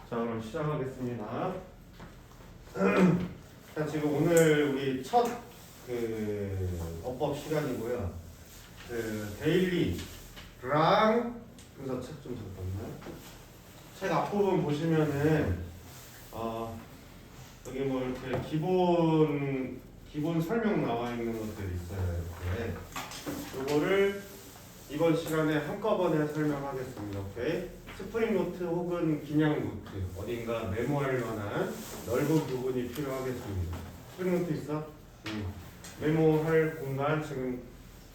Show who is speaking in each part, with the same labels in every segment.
Speaker 1: 자, 그럼 시작하겠습니다. 자, 지금 오늘 우리 첫 어법 시간이고요. 데일리랑 그래서 책 좀 잠깐만요. 책 앞부분 보시면은 여기 뭐 이렇게 기본 설명 나와 있는 것들이 있어요. 이렇게 요거를 이번 시간에 한꺼번에 설명하겠습니다. 오케이? 스프링 노트 혹은 기냥 노트 어딘가 메모할 만한 넓은 부분이 필요하겠습니다. 스프링 노트 있어? 메모할 공간 지금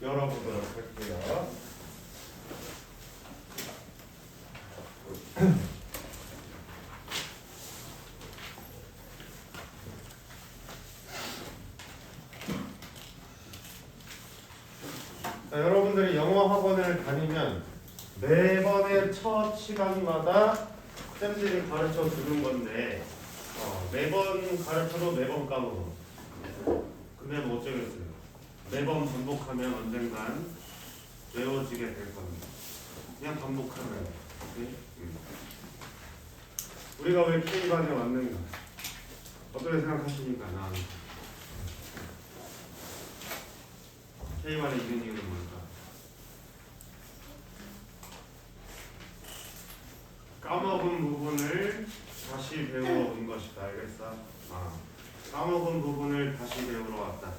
Speaker 1: 열어보도록 할게요. 자, 여러분들이 영어 학원을 다니면 매번의 첫 시간마다 쌤들이 가르쳐 주는 건데 매번 가르쳐도 매번 까먹어. 근데 뭐 어쩌겠어요. 매번 반복하면 언젠간 외워지게 될 겁니다. 그냥 반복하면. 우리가 왜 K반에 왔는가? 어떻게 생각하십니까? 나는 K반에 있는 이유는 뭘까? 까먹은 부분을 다시 배우러 온 것이다. 알겠어? 까먹은 부분을 다시 배우러 왔다.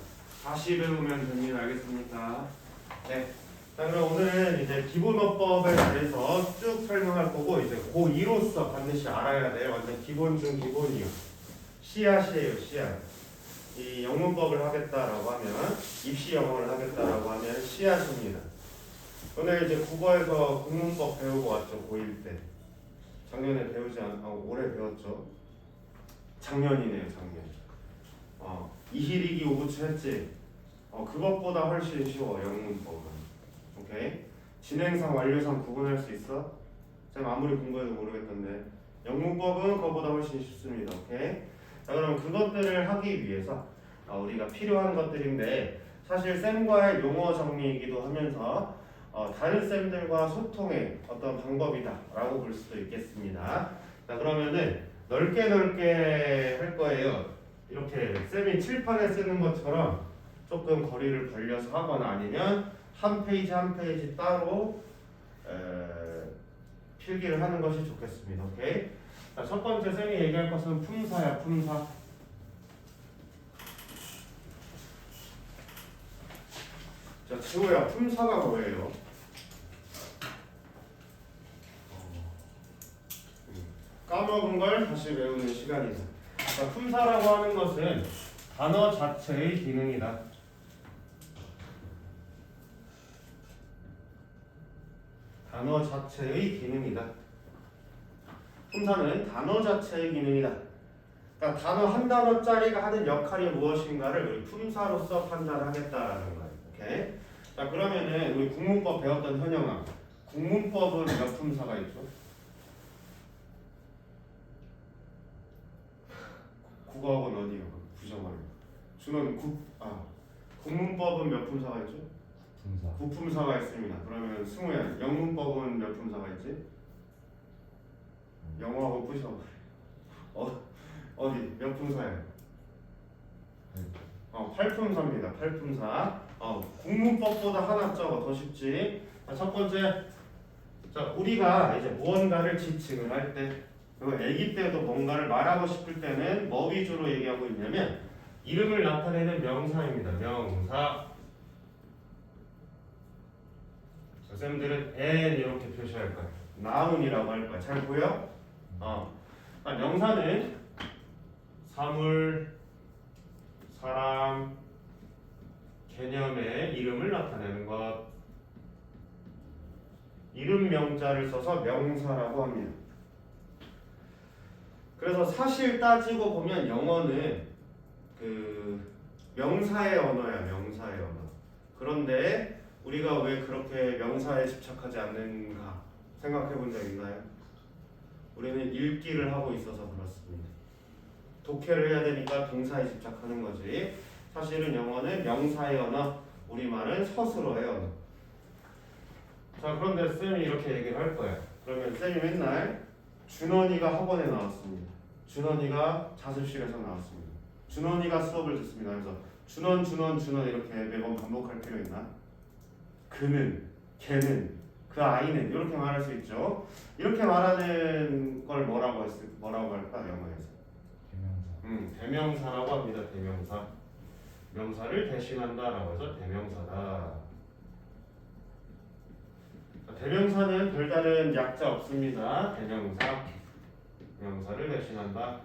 Speaker 1: 다시 배우면 됩니다. 알겠습니까? 네. 자, 그럼 오늘은 이제 기본어법에 대해서 쭉 설명할 거고, 이제 고2로서 반드시 알아야 돼. 완전 기본 중 기본이요. 씨앗이에요, 씨앗. 이 영문법을 하겠다라고 하면, 입시 영어를 하겠다라고 하면 씨앗입니다. 오늘 이제 국어에서 국문법 배우고 왔죠, 고1 때. 작년에 배우지 올해 배웠죠. 작년이네요, 작년. 이희리기 오부치 했지. 그것보다 훨씬 쉬워, 영문법은. 오케이? 진행상, 완료상 구분할 수 있어? 쌤 아무리 공부해도 모르겠던데. 영문법은 그것보다 훨씬 쉽습니다. 오케이? 자, 그럼 그것들을 하기 위해서 우리가 필요한 것들인데, 사실 쌤과의 용어 정리이기도 하면서 다른 쌤들과 소통의 어떤 방법이다 라고 볼 수도 있겠습니다. 자, 그러면은 넓게 할 거예요. 이렇게 쌤이 칠판에 쓰는 것처럼 조금 거리를 벌려서 하거나 아니면 한 페이지 한 페이지 따로 필기를 하는 것이 좋겠습니다. 오케이? 자, 첫 번째 쌤이 얘기할 것은 품사야, 품사. 자, 지호야, 품사가 뭐예요? 까먹은 걸 다시 배우는 시간이다. 자, 품사라고 하는 것은 단어 자체의 기능이다. 단어 자체의 기능이다. 품사는 단어 자체의 기능이다. 그러니까 단어 한 단어짜리가 하는 역할이 무엇인가를 우리 품사로서 판단하겠다라는 거예요. 오케이? 자, 그러면은 우리 국문법 배웠던 현영아, 국문법은 몇 품사가 있죠? 국어학원 어디요? 부정하려. 준호는 국문법은 몇 품사가 있죠?
Speaker 2: 품사.
Speaker 1: 9품사가 있습니다. 그러면 승우야, 영문법은 몇 품사가 있지? 영어하고 부셔. 어디 몇 품사예요? 8품사입니다. 8품사. 국문법보다 하나 적어 더 쉽지. 자, 첫 번째, 자, 우리가 이제 무언가를 지칭을 할 때, 그리고 아기 때도 뭔가를 말하고 싶을 때는 뭐 위주로 얘기하고 있냐면 이름을 나타내는 명사입니다. 명사. 자, 쌤들은 n 이렇게 표시할 거예요. noun이라고 할 거야. 잘 보여? 명사는 사물, 사람, 개념의 이름을 나타내는 것. 이름 명자를 써서 명사라고 합니다. 그래서 사실 따지고 보면 영어는 명사의 언어야, 명사의 언어. 그런데 우리가 왜 그렇게 명사에 집착하지 않는가 생각해 본 적 있나요? 우리는 읽기를 하고 있어서 그렇습니다. 독해를 해야 되니까 동사에 집착하는 거지. 사실은 영어는 명사의 언어, 우리말은 서술어의 언어. 자, 그런데 쌤이 이렇게 얘기를 할 거야. 그러면 쌤이 맨날 준원이가 학원에 나왔습니다. 준원이가 자습실에서 나왔습니다. 준원이가 수업을 듣습니다. 그래서 준원 이렇게 매번 반복할 필요 있나? 그는, 걔는, 그 아이는 이렇게 말할 수 있죠. 이렇게 말하는 걸 뭐라고 할까 영어에서? 대명사라고 합니다. 대명사. 명사를 대신한다라고 해서 대명사다. 대명사는 별다른 약자 없습니다. 대명사. 명사를 대신한다.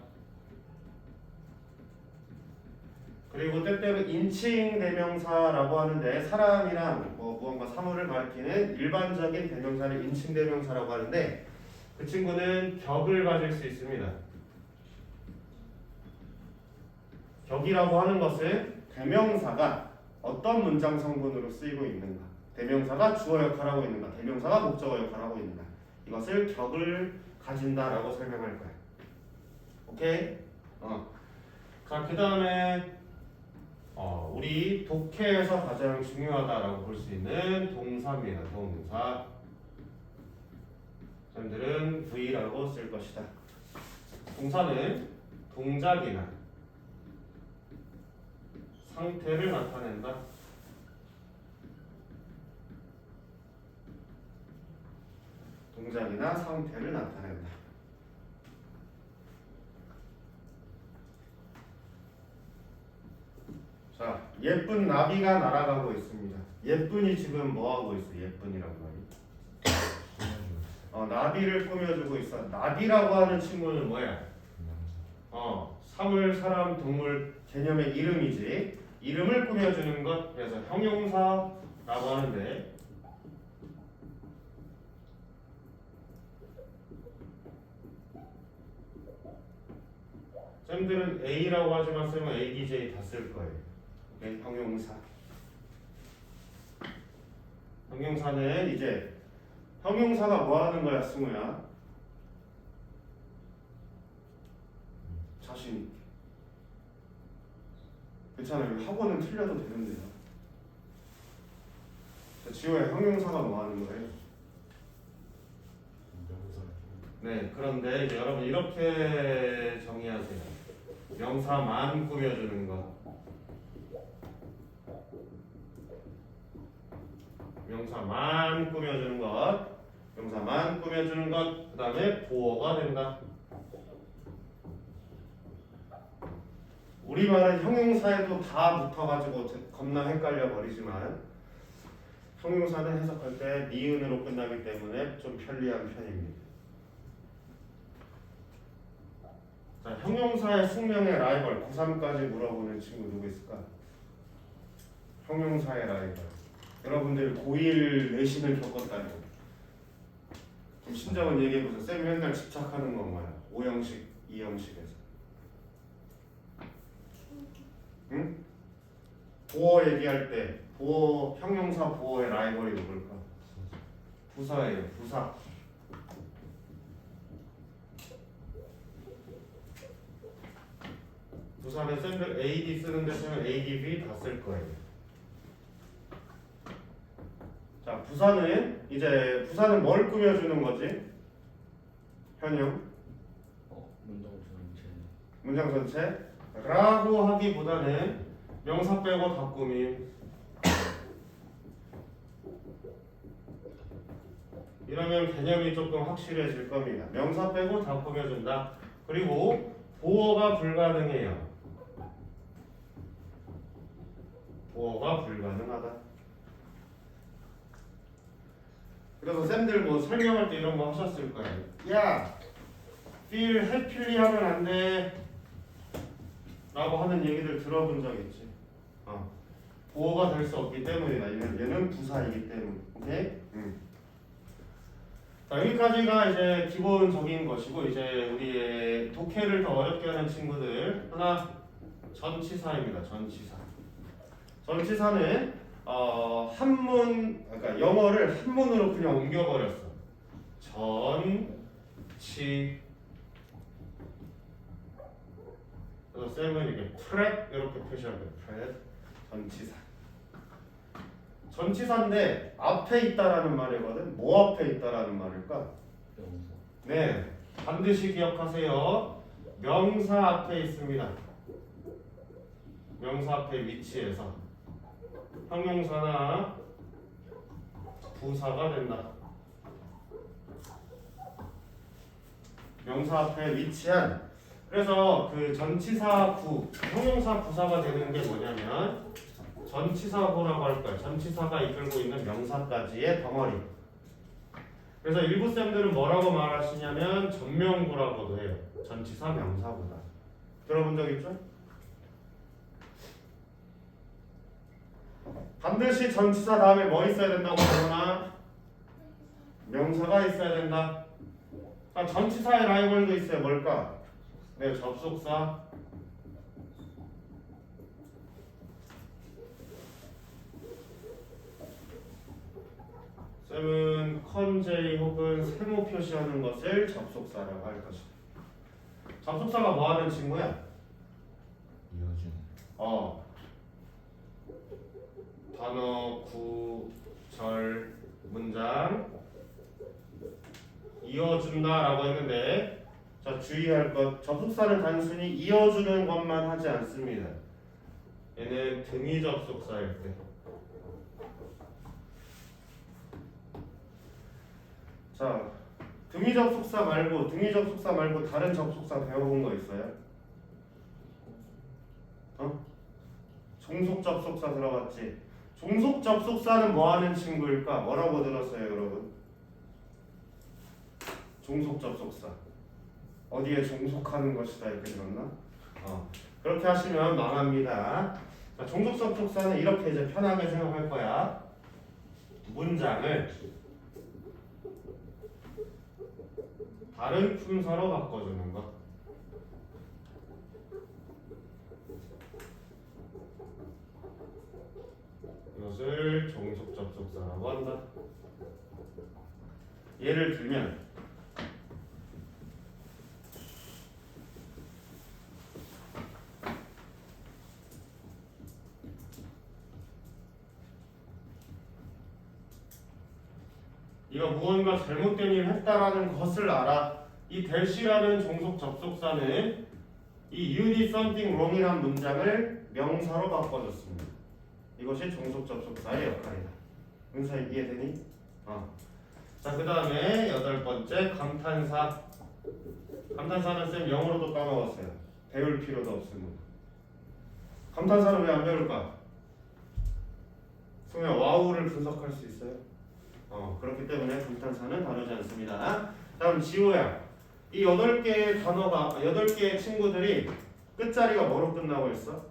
Speaker 1: 그리고 때때로 인칭 대명사라고 하는데 사람이랑 무언가 사물을 가리키는 일반적인 대명사를 인칭 대명사라고 하는데 그 친구는 격을 가질 수 있습니다. 격이라고 하는 것은 대명사가 어떤 문장 성분으로 쓰이고 있는가, 대명사가 주어 역할하고 있는가, 대명사가 목적어 역할하고 있는가, 이것을 격을 가진다라고 설명할 거야. 오케이? 자, 그 다음에 우리 독해에서 가장 중요하다라고 볼 수 있는 동사입니다. 동사. 사람들은 V라고 쓸 것이다. 동사는 동작이나 상태를 나타낸다. 동작이나 상태를 나타낸다. 자, 예쁜 나비가 날아가고 있습니다. 예쁜이 지금 뭐 하고 있어? 예쁜이란 말이. 나비를 꾸며주고 있어. 나비라고 하는 친구는 뭐야? 사물, 사람, 동물 개념의 이름이지. 이름을 꾸며주는 것. 그래서 형용사라고 하는데 쌤들은 A라고 하지만 쌤은 ADJ 다 쓸 거예요. 형용사. 형용사는 이제 형용사가 뭐 하는 거야, 승우야? 자신 있게. 괜찮아요. 학원은 틀려도 되는데요. 자, 지호야, 형용사가 뭐 하는 거예요? 네, 그런데 이제 여러분 이렇게 정의하세요. 명사만 꾸며주는 것. 명사만 꾸며주는 것. 명사만 꾸며주는 것. 그 다음에 보어가 된다. 우리말은 형용사에도 다 붙어가지고 겁나 헷갈려 버리지만 형용사는 해석할 때 니은으로 끝나기 때문에 좀 편리한 편입니다. 자, 형용사의 숙명의 라이벌 고3까지 물어보는 친구 누구 있을까? 형용사의 라이벌. 여러분들 고1 내신을 겪었다니 좀 신정은 얘기해보세요. 쌤이 맨날 집착하는 건 뭐야? 5형식, 2형식에서 응? 보어 얘기할 때 보어, 형용사 보어의 라이벌이 누굴까? 부사예요. 부사. 부사는 쌤들 AD 쓰는데 쓰면 ADB 다 쓸 거예요. 자, 부사는 뭘 꾸며주는 거지? 현영? 문장 전체? 라고 하기보다는 명사 빼고 다 꾸밈. 이러면 개념이 조금 확실해질 겁니다. 명사 빼고 다 꾸며준다. 그리고 보어가 불가능해요. 보어가 불가능하다. 그래서 쌤들 뭐 설명할 때 이런 거 하셨을 거예요. 야, feel happily 하면 안 돼. 라고 하는 얘기들 들어본 적 있지. 보어가 될 수 없기 때문이다. 얘는 부사이기 때문. 오케이? 자, 여기까지가 이제 기본적인 것이고 이제 우리의 독해를 더 어렵게 하는 친구들 하나 전치사입니다. 전치사. 전치사는 한문, 그러니까 영어를 한문으로 그냥 옮겨버렸어. 전치. 그래서 쌤은 이렇게 프렛 이렇게 표시하고요. 프렛. 전치사. 전치사인데 앞에 있다라는 말이거든. 뭐 앞에 있다라는 말일까?
Speaker 2: 명사.
Speaker 1: 네, 반드시 기억하세요. 명사 앞에 있습니다. 명사 앞에 위치해서 형용사나 부사가 된다. 명사 앞에 위치한, 그래서 그 전치사 구, 형용사 부사가 되는 게 뭐냐면 전치사구라고 할 거예요. 전치사가 이끌고 있는 명사까지의 덩어리. 그래서 일부 쌤들은 뭐라고 말하시냐면 전명구라고도 해요. 전치사 명사구다. 들어본 적 있죠? 반드시 전치사 다음에 뭐 있어야 된다고 하거나 명사가 있어야 된다. 아, 전치사의 라이벌도 있어요. 뭘까? 네, 접속사. 쌤은 컨제이 혹은 세모 표시하는 것을 접속사라고 할 것이다. 접속사가 뭐 하는 친구야?
Speaker 2: 이어준.
Speaker 1: 단어, 구, 절, 문장 이어준다라고 했는데, 자, 주의할 것, 접속사는 단순히 이어주는 것만 하지 않습니다. 얘는 등위 접속사일 때. 자, 등위 접속사 말고 다른 접속사 배워본 거 있어요? 종속 접속사 들어갔지? 종속 접속사는 뭐 하는 친구일까? 뭐라고 들었어요, 여러분? 종속 접속사. 어디에 종속하는 것이다 이렇게 들었나? 그렇게 하시면 망합니다. 자, 종속 접속사는 이렇게 이제 편하게 생각할 거야. 문장을 다른 품사로 바꿔주는 것. 이것을 종속 접속사라고 한다. 예를 들면 이거 무언가 잘못된 일을 했다라는 것을 알아. 이 대시라는 종속 접속사는 이 you did something wrong이란 문장을 명사로 바꿔줬습니다. 이것이 종속 접속사의 역할이다. 은사 이해되니? 자, 그 다음에 여덟 번째 감탄사. 감탄사는 쌤 영어로도 까먹었어요. 배울 필요도 없습니다. 감탄사는 왜 안 배울까? 승우야, 와우를 분석할 수 있어요? 그렇기 때문에 감탄사는 다루지 않습니다. 다음 지호야, 이 8개의 단어가, 8개의 친구들이 끝자리가 뭐로 끝나고 있어?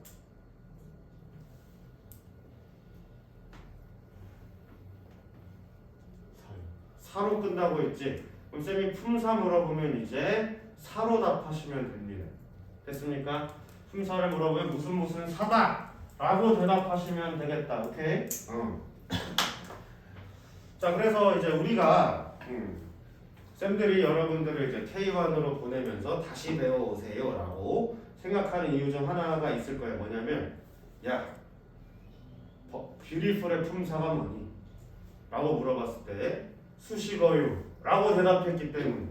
Speaker 1: 사로 끝나고 있지. 그럼 쌤이 품사 물어보면 이제 사로 답하시면 됩니다. 됐습니까? 품사를 물어보면 무슨 사다 라고 대답하시면 되겠다. 오케이? 자, 그래서 이제 우리가 쌤들이 여러분들을 이제 K1으로 보내면서 다시 배워오세요 라고 생각하는 이유 중 하나가 있을 거예요. 뭐냐면, 야, 뷰티풀의 품사가 뭐니? 라고 물어봤을 때 수식어요 라고 대답했기 때문에,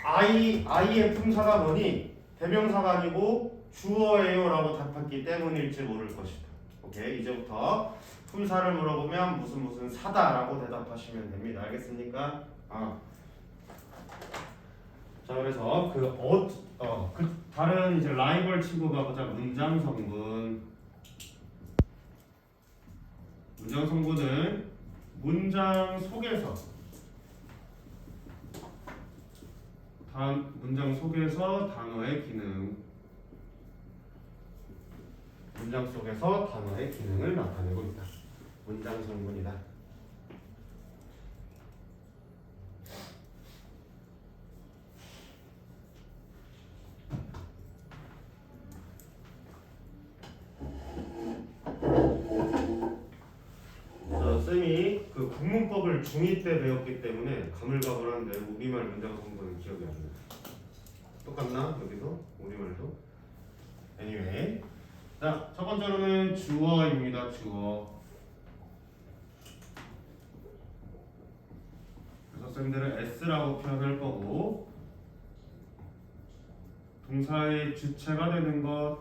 Speaker 1: 아이의 품사가 뭐니? 대명사가 아니고 주어예요 라고 답했기 때문일지 모를 것이다. 오케이? 이제부터 품사를 물어보면 무슨 사다 라고 대답하시면 됩니다. 알겠습니까? 자, 그래서 그 다른 이제 라이벌 친구가 보자. 문장 성분. 문장 성분은 문장 속에서 단어의 기능, 문장 속에서 단어의 기능을 나타내고 있다. 문장 성분이다. 쌤이 그 국문법을 중2 때 배웠기 때문에 가물가물한데 우리말 문장 성분은 기억이 안 나요. 똑같나? 여기도? 우리말도? anyway. 자, 첫 번째로는 주어입니다. 주어. 그래서 쌤들은 S라고 표현할 거고 동사의 주체가 되는 것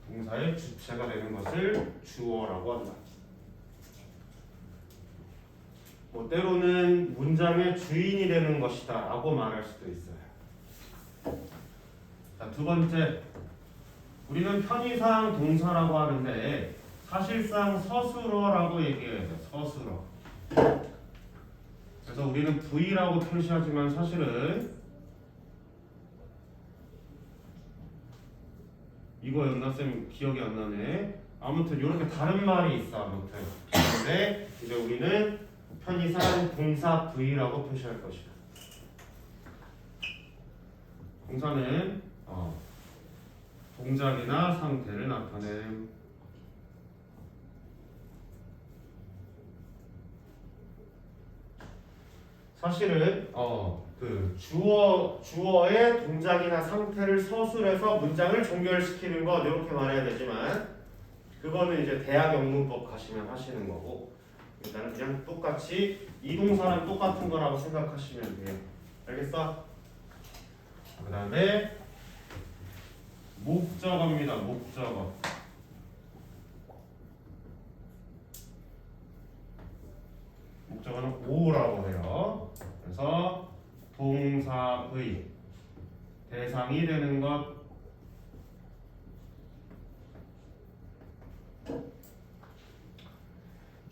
Speaker 1: 동사의 주체가 되는 것을 주어라고 한다. 뭐 때로는 문장의 주인이 되는 것이다 라고 말할 수도 있어요. 자, 두 번째, 우리는 편의상 동사라고 하는데 사실상 서술어라고 얘기해야 돼. 서술어. 그래서 우리는 V라고 표시하지만 사실은 이거였나? 쌤 기억이 안 나네. 아무튼 이렇게 다른 말이 있어. 아무튼 그런데 이제 우리는 편의상 동사 V라고 표시할 것이다. 동사는 동작이나 상태를 나타냄. 사실은 그 주어의 동작이나 상태를 서술해서 문장을 종결시키는 것 이렇게 말해야 되지만 그거는 이제 대학 영문법 가시면 하시는 거고 일단은 그냥 똑같이 이 동사랑 똑같은 거라고 생각하시면 돼요. 알겠어? 그 다음에 목적어입니다. 목적어. 목적어는 오라고 해요. 그래서 동사의 대상이 되는 것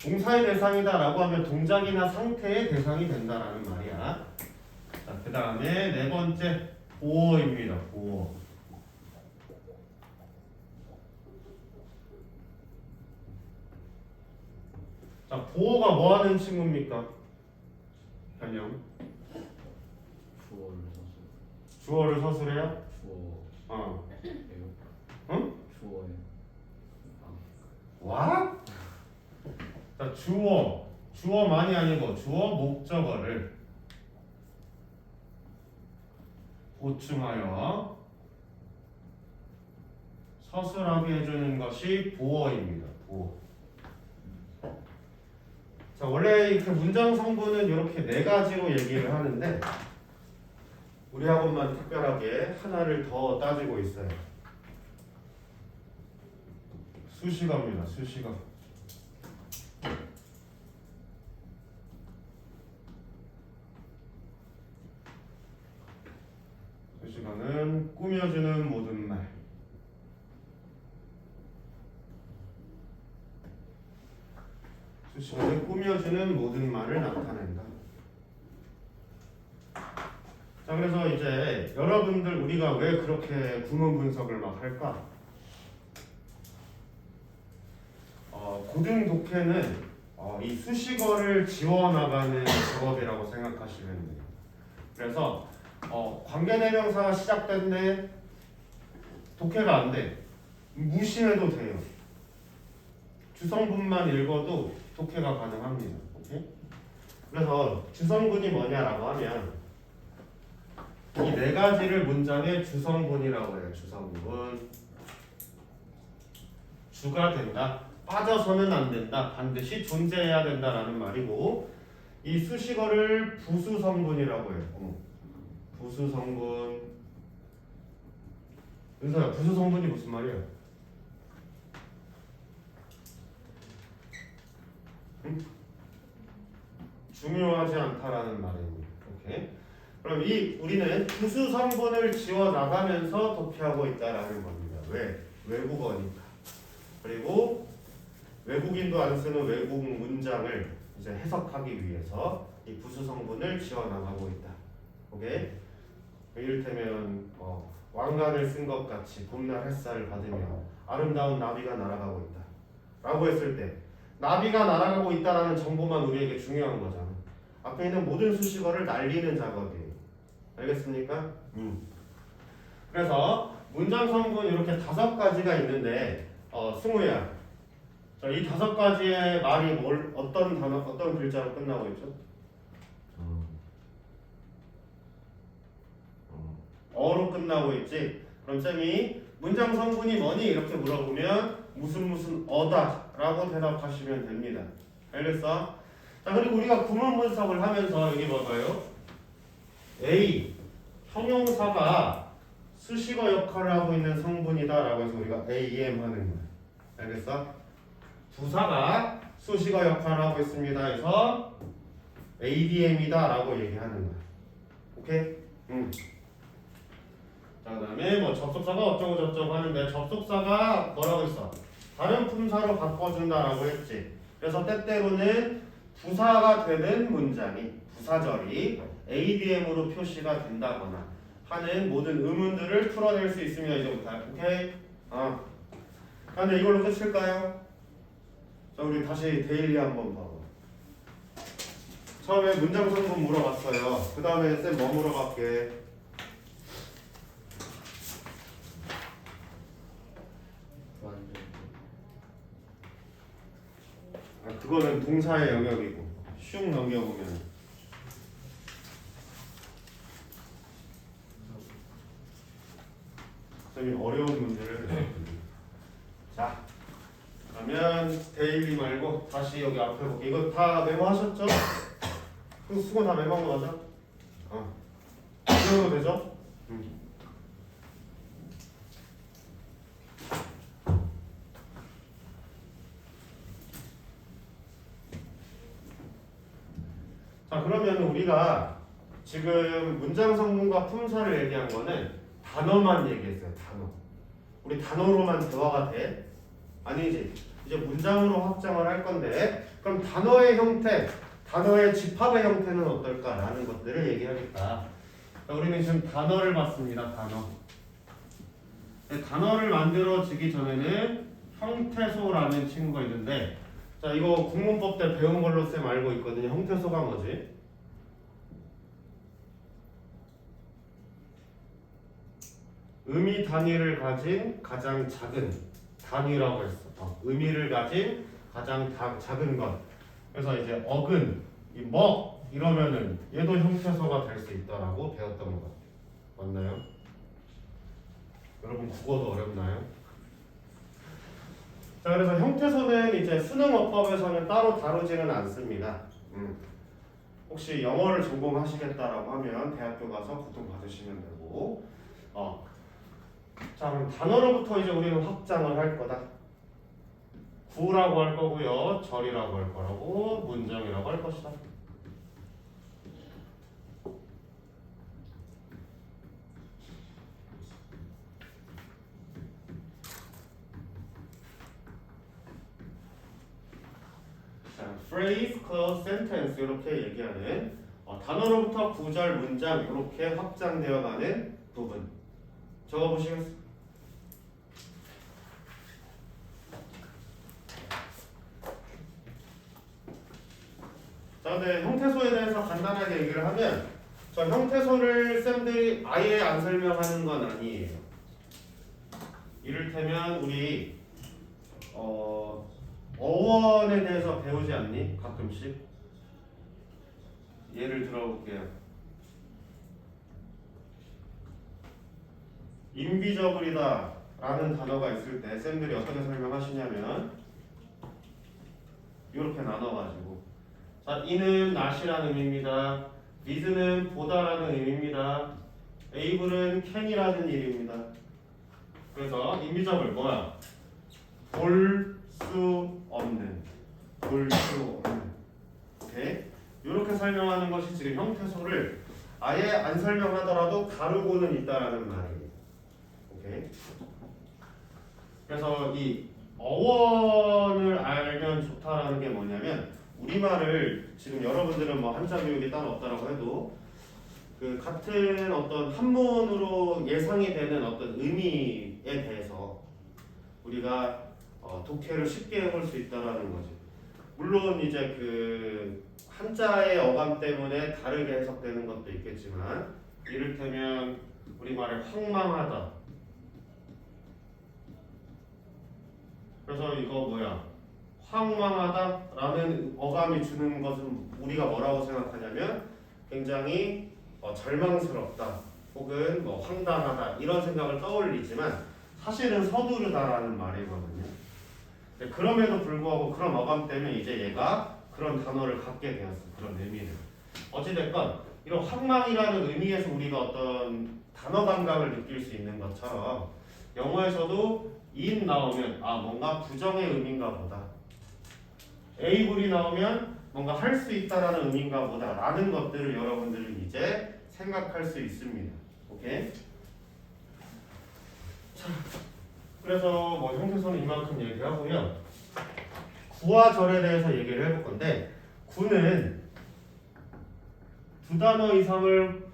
Speaker 1: 동사의 대상이다 라고 하면 동작이나 상태의 대상이 된다라는 말이야. 자, 그 다음에 네 번째 보어입니다. 보어. 자, 보어가 뭐 하는 친구입니까? 현영. 주어를 서술해요?
Speaker 3: 주어.
Speaker 1: 응?
Speaker 3: 주어예요.
Speaker 1: 와? 자, 주어만이 아니고 주어 목적어를 보충하여 서술하게 해주는 것이 보어입니다. 보어. 자, 원래 이렇게 문장 성분은 이렇게 네 가지로 얘기를 하는데 우리 학원만 특별하게 하나를 더 따지고 있어요. 수식어입니다. 수식어. 수식어는 꾸며주는 모든 말. 수식어는 꾸며주는 모든 말을 나타낸다. 자, 그래서 이제 여러분들 우리가 왜 그렇게 구문 분석을 막 할까? 고등 독해는 이 수식어를 지워나가는 작업이라고 생각하시면 돼요. 그래서 관계대명사가 시작됐네. 독해가 안 돼. 무시해도 돼요. 주성분만 읽어도 독해가 가능합니다. 오케이? 그래서 주성분이 뭐냐라고 하면 이 네 가지를 문장의 주성분이라고 해요. 주성분. 주가 된다. 빠져서는 안 된다. 반드시 존재해야 된다라는 말이고 이 수식어를 부수성분이라고 해요. 부수성분. 은서야, 부수성분이 무슨 말이야? 응? 중요하지 않다라는 말입니다. 오케이? 그럼 우리는 부수 성분을 지워 나가면서 독해하고 있다라는 겁니다. 왜? 외국어니까. 그리고 외국인도 안 쓰는 외국 문장을 이제 해석하기 위해서 이 부수 성분을 지워 나가고 있다. 오케이? 이를테면 왕관을 쓴 것 같이 봄날 햇살을 받으며 아름다운 나비가 날아가고 있다. 라고 했을 때 나비가 날아가고 있다라는 정보만 우리에게 중요한 거잖아. 앞에 있는 모든 수식어를 날리는 작업이에요. 알겠습니까? 그래서 문장 성분 이렇게 5가지가 있는데 승우야, 이 5가지의 말이 어떤 단어, 어떤 글자로 끝나고 있죠? 어로 끝나고 있지. 그럼 쌤이 문장 성분이 뭐니? 이렇게 물어보면 무슨 어다 라고 대답하시면 됩니다. 알겠어? 자, 그리고 우리가 구문 분석을 하면서 여기 봐봐요. A 형용사가 수식어 역할을 하고 있는 성분이다라고 해서 우리가 AM 하는 거야. 알겠어? 부사가 수식어 역할을 하고 있습니다. 해서 ADM이다라고 얘기하는 거야. 오케이? 자, 그다음에 뭐 접속사가 어쩌고 저쩌고 하는데 접속사가 뭐라고 했어? 다른 품사로 바꿔준다라고 했지. 그래서 때때로는 부사가 되는 문장이 부사절이 ADM으로 표시가 된다거나 하는 모든 의문들을 풀어낼 수 있습니다. 이제부터. 오케이? 근데 이걸로 끝일까요? 자, 우리 다시 데일리 한번 봐봐. 처음에 문장 성분 물어봤어요. 그 다음에 쌤 뭐 물어볼게? 그거는 동사의 영역이고 슝 넘겨보면 쌤이 어려운 문제를 내줬거든요. 자, 그러면 데일리 말고 다시 여기 앞에 볼게. 이거 다 메모하셨죠? 그 수고 다 메모한 거 맞아? 이 정도 되죠? 자, 그러면 우리가 지금 문장 성분과 품사를 얘기한 거는 단어만 얘기했어요. 단어. 우리 단어로만 대화가 돼? 아니지. 이제 문장으로 확장을 할 건데 그럼 단어의 형태, 단어의 집합의 형태는 어떨까라는 것들을 얘기하겠다. 자, 우리는 지금 단어를 봤습니다. 단어. 단어를 만들어지기 전에는 형태소라는 친구가 있는데 자, 이거 국문법 때 배운 걸로 쌤 알고 있거든요. 형태소가 뭐지? 의미 단위를 가진 가장 작은 단위라고 했어. 의미를 가진 가장 작은 것. 그래서 이제 어근, 이 먹 이러면은 얘도 형태소가 될 수 있다라고 배웠던 것 같아요. 맞나요? 여러분 국어도 어렵나요? 자, 그래서 형태소는 이제 수능어법에서는 따로 다루지는 않습니다. 혹시 영어를 전공하시겠다라고 하면 대학교 가서 고통 받으시면 되고, 자, 그럼 단어로부터 이제 우리는 확장을 할 거다. 구라고 할 거고요, 절이라고 할 거라고, 문장이라고 할 것이다. phrase, clause, sentence 이렇게 얘기하는 단어로부터 구절, 문장 이렇게 확장되어가는 부분 적어보시겠어요? 자, 근데 형태소에 대해서 간단하게 얘기를 하면 저 형태소를 쌤들이 아예 안 설명하는 건 아니에요. 이를테면 우리 어원에 대해서 배우지 않니? 가끔씩. 예를 들어볼게요. 인비저블이다 라는 단어가 있을 때 쌤들이 어떻게 설명하시냐면 이렇게 나눠가지고 자, 이는 not이라는 의미입니다. this는 보다라는 의미입니다. able은 can이라는 일입니다. 그래서 인비저블 뭐야? 볼 수 없는, 오케이? 이렇게 설명하는 것이 지금 형태소를 아예 안 설명하더라도 가르고는 있다라는 말이에요. 오케이? 그래서 이 어원을 알면 좋다라는 게 뭐냐면 우리말을 지금 여러분들은 뭐 한자 교육이 따로 없다라고 해도 그 같은 어떤 한문으로 예상이 되는 어떤 의미에 대해서 우리가 독해를 쉽게 해볼 수 있다라는 거지. 물론 이제 그 한자의 어감 때문에 다르게 해석되는 것도 있겠지만 이를테면 우리말에 황망하다. 그래서 이거 뭐야? 황망하다라는 어감이 주는 것은 우리가 뭐라고 생각하냐면 굉장히 절망스럽다 혹은 뭐 황당하다 이런 생각을 떠올리지만 사실은 서두르다라는 말이거든요. 그럼에도 불구하고 그런 어감 때문에 이제 얘가 그런 단어를 갖게 되었어. 그런 의미를. 어찌됐건 이런 황망이라는 의미에서 우리가 어떤 단어 감각을 느낄 수 있는 것처럼 영어에서도 in 나오면 아 뭔가 부정의 의미인가 보다. able이 나오면 뭔가 할 수 있다라는 의미인가 보다 라는 것들을 여러분들은 이제 생각할 수 있습니다. 오케이? 자, 그래서 뭐 형태소는 이만큼 얘기하고요. 구와 절에 대해서 얘기를 해볼 건데 구는 두 단어 이상을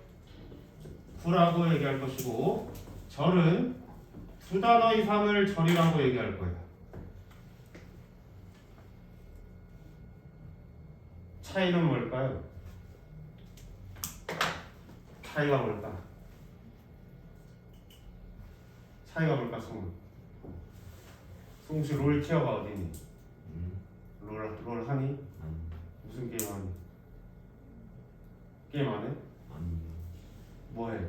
Speaker 1: 구라고 얘기할 것이고 절은 두 단어 이상을 절이라고 얘기할 거예요. 차이는 뭘까요? 차이가 뭘까? 차이가 뭘까, 승우? 승우 씨 롤 티어가 어디니? 롤 하니? 무슨 게임 하니? 게임 안 해?
Speaker 2: 아니.
Speaker 1: 뭐 해?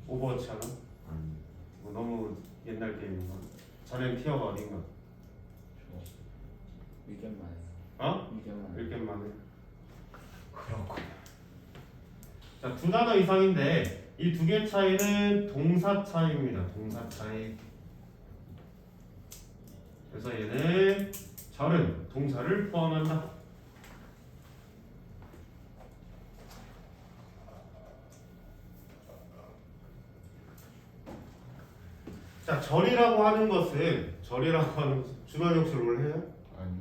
Speaker 1: 오버워치 하나?
Speaker 2: 아니.
Speaker 1: 뭐 너무 옛날 게임인가? 자넨 티어가 어딘가?
Speaker 3: 의견만 해요.
Speaker 1: 어?
Speaker 3: 의견만.
Speaker 1: 1개만 해. 그렇군요. 자, 두 단어 이상인데 이 두 개 차이는 동사 차이입니다. 동사 차이. 그래서 얘는 절은 동사를 포함한다. 자, 절이라고 하는 것은 주변에 혹시 롤 해요?
Speaker 2: 아니.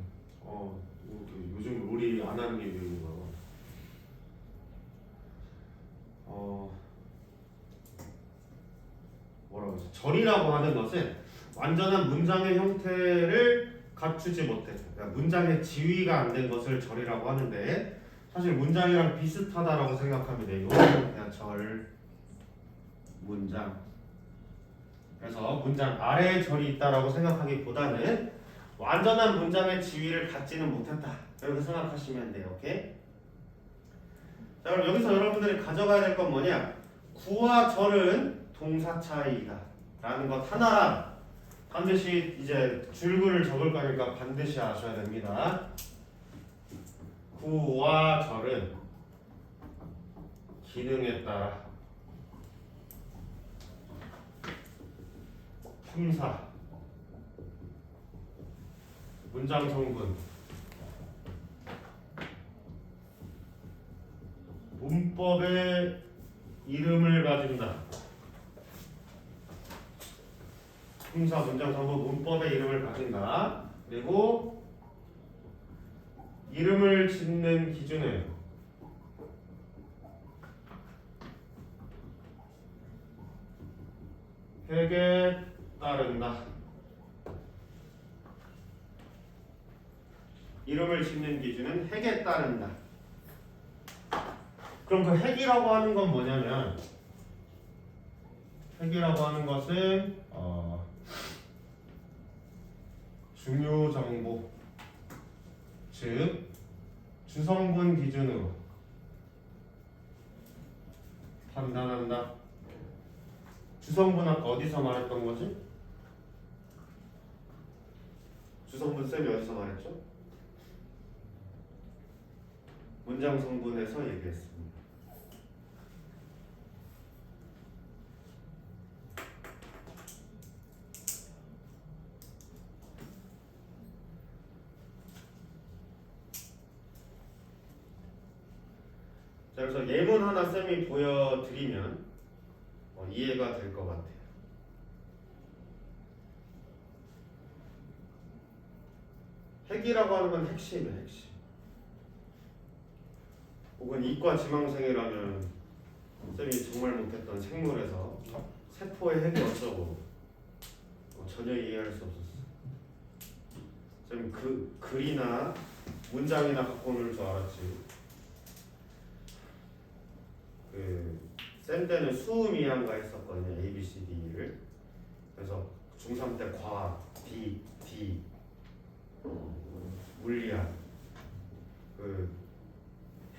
Speaker 1: 요즘 롤이 안 하는 게 왜인가? 뭐라고 하지? 절이라고 하는 것은 완전한 문장의 형태를 갖추지 못해. 그러니까 문장의 지위가 안 된 것을 절이라고 하는데 사실 문장이랑 비슷하다라고 생각하면 돼요. 그냥 절, 문장. 그래서 문장 아래에 절이 있다라고 생각하기보다는 완전한 문장의 지위를 갖지는 못했다. 이렇게 생각하시면 돼요. 오케이? 자, 그럼 여기서 여러분들이 가져가야 될 건 뭐냐? 구와 절은 동사 차이다. 라는 것 하나랑 반드시 이제 줄글을 적을 거니까 반드시 아셔야 됩니다. 구와 절은 기능에 따라 품사, 문장 성분, 문법의 이름을 가진다. 품사, 문장 성분, 문법의 이름을 가진다. 그리고 이름을 짓는 기준은 핵에 따른다. 이름을 짓는 기준은 핵에 따른다. 그럼 그 핵이라고 하는 건 뭐냐면 핵이라고 하는 것은 중요 정보, 즉 주성분 기준으로 판단한다. 주성분 아까 어디서 말했던 거지? 주성분 쌤이 어디서 말했죠? 문장 성분에서 얘기했습니다. 자, 그래서 예문 하나 쌤이 보여드리면 이해가 될 것 같아요. 핵이라고 하는 건 핵심이에요, 핵심. 혹은 이과 지망생이라면 쌤이 정말 못했던 생물에서 세포의 핵이 어쩌고 전혀 이해할 수 없었어. 쌤 글이나 문장이나 갖고 오는 줄 알았지. 쌤 때는 수음이한가 했었거든요. A, B, C, D를. 그래서 중3 때 과학, D, 물리학,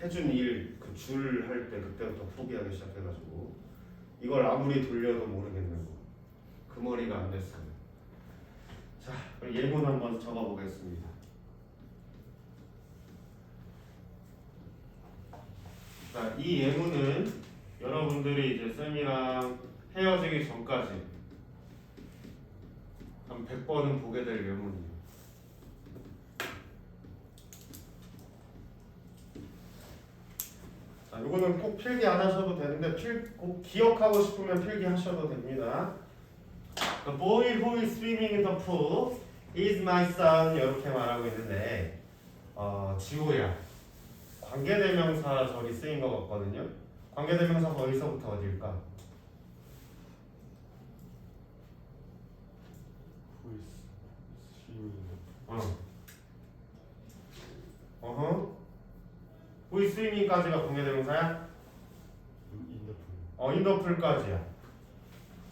Speaker 1: 해준 일 줄 할 때 그때부터 포기하기 시작해가지고 이걸 아무리 돌려도 모르겠는 거. 그 머리가 안 됐어요. 자, 예문 한번 적어보겠습니다. 자, 이 예문은 여러분들이 이제 쌤이랑 헤어지기 전까지 한 100번은 보게 될 예문이에요. 자, 요거는 꼭 필기 안 하셔도 되는데 꼭 기억하고 싶으면 필기 하셔도 됩니다. The boy who is swimming in the pool is my son. 이렇게 말하고 있는데 지호야. 관계대명사 절이 쓰인 것 같거든요. 관계대명사가 어디서부터 어디일까?
Speaker 3: Who is swimming?
Speaker 1: 어허. Who is swimming까지가 관계대명사야?
Speaker 3: In the pool.
Speaker 1: in the pool까지야.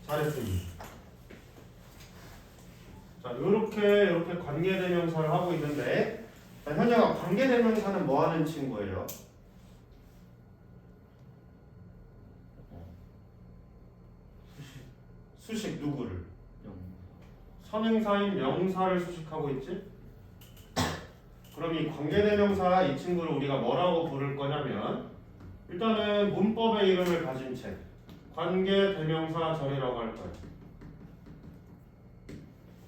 Speaker 1: 잘했습니다. 자, 이렇게 관계대명사를 하고 있는데, 자, 현재가 관계대명사는 뭐 하는 친구예요? 수식 누구를? 선행사인 명사를 수식하고 있지? 그럼 이 관계대명사 이 친구를 우리가 뭐라고 부를 거냐면, 일단은 문법의 이름을 가진 책 관계대명사 절이라고 할 거예요.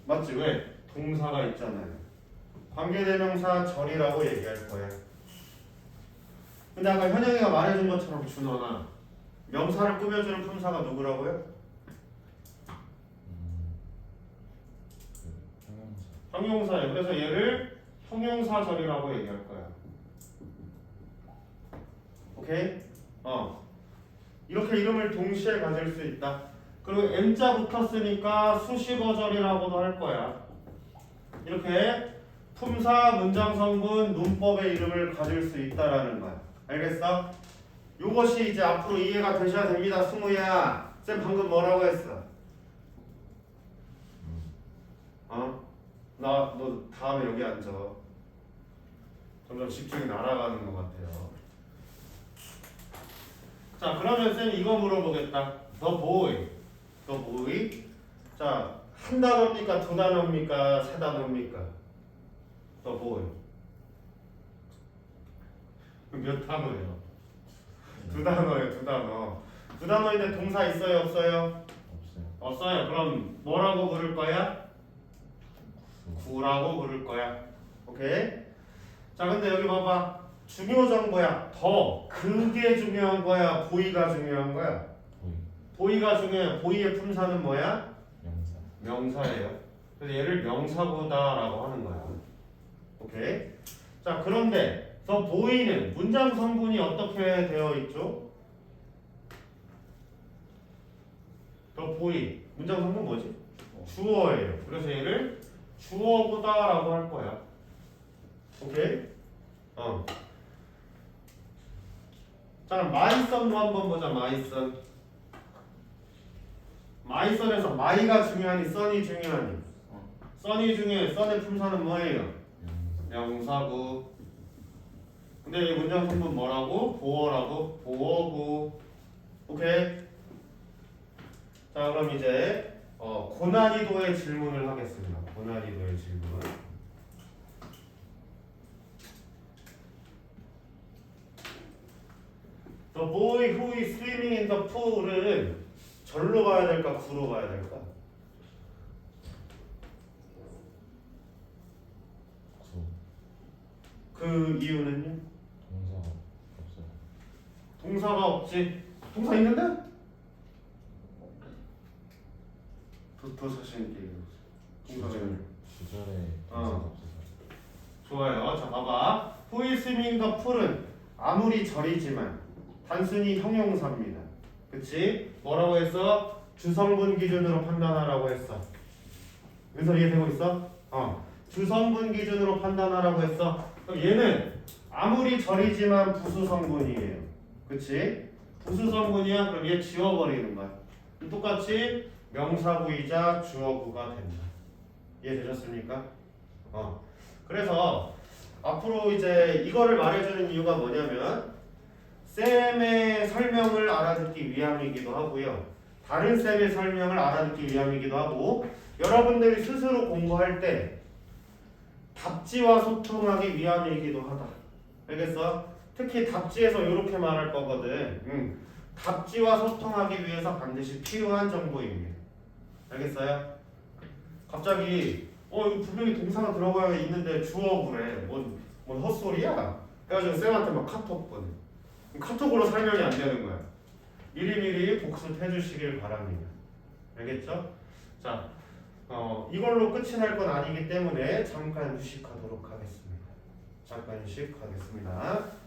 Speaker 1: 맞지? 왜? 동사가 있잖아요. 관계대명사 절이라고 얘기할 거야. 근데 아까 현영이가 말해준 것처럼 준원아, 명사를 꾸며주는 품사가 누구라고요? 형용사예요. 그래서 얘를 형용사절이라고 얘기할 거야. 오케이? 이렇게 이름을 동시에 가질 수 있다. 그리고 M자 붙었으니까 수식어절이라고도 할 거야. 이렇게 품사, 문장 성분, 문법의 이름을 가질 수 있다라는 거야. 알겠어? 요것이 이제 앞으로 이해가 되셔야 됩니다. 승우야, 쌤 방금 뭐라고 했어? 너 다음에 여기 앉아. 점점 집중이 날아가는 것 같아요. 자, 그러면 쌤 이거 물어보겠다. The boy. 자, 한 단어입니까? 두 단어입니까? 세 단어입니까? The boy. 몇 단어예요? 두 단어예요, 두 단어. 두 단어인데 동사 있어요, 없어요? 없어요. 그럼 뭐라고 부를 거야? 구라고 부를 거야. 오케이? 자, 근데 여기 봐봐. 중요 정보야. 그게 중요한 거야? 보이가 중요한 거야? 보이가 중요해. 보이의 품사는 뭐야? 명사예요. 그래서 얘를 명사구다라고 하는 거야. 오케이? 자, 그런데 더 보이는 문장 성분이 어떻게 되어 있죠? 더 보이. 문장 성분 뭐지? 주어예요. 그래서 얘를 주어구다라고 할 거야. 오케이? 자, 마이썬도 한번 보자. 마이썬에서 마이가 중요하니 썬이 중요하니? 썬이 중요해. 썬의 품사는 뭐예요? 명사구. 근데 이 문장 성분 뭐라고? 보어라고? 보어구. 오케이? 자, 그럼 이제 고난이도의 질문을 하겠습니다. 고난이도의 질문. The boy who is swimming in the pool은 절로 가야 될까? 구로 가야 될까? 그 이유는요? 동사가 없지. 동사 있는데? 더 자신 있게 동사가 있는.
Speaker 2: 주절에 동사가 없어서.
Speaker 1: 좋아요. 자, 봐봐. Who is swimming the pool은 아무리 절이지만 단순히 형용사입니다. 그치? 뭐라고 했어? 주성분 기준으로 판단하라고 했어. 그래서 이해되고 있어? 주성분 기준으로 판단하라고 했어. 그럼 얘는 아무리 절이지만 부수성분이에요. 그치? 부수성분이야? 그럼 얘 지워버리는 거야. 똑같이 명사구이자 주어구가 된다. 이해되셨습니까? 그래서 앞으로 이제 이거를 말해주는 이유가 뭐냐면 쌤의 설명을 알아듣기 위함이기도 하고요. 다른 쌤의 설명을 알아듣기 위함이기도 하고 여러분들이 스스로 공부할 때 답지와 소통하기 위함이기도 하다. 알겠어? 특히 답지에서 이렇게 말할 거거든. 답지와 소통하기 위해서 반드시 필요한 정보입니다. 알겠어요? 갑자기 이거 분명히 동사가 들어가야 있는데 주어 그래. 뭔 헛소리야? 그래가지고 쌤한테 막 카톡 보내. 카톡으로 설명이 안 되는 거야. 미리미리 복습해 주시길 바랍니다. 알겠죠? 자, 이걸로 끝이 날 건 아니기 때문에 잠깐 휴식하도록 하겠습니다. 잠깐 휴식하겠습니다.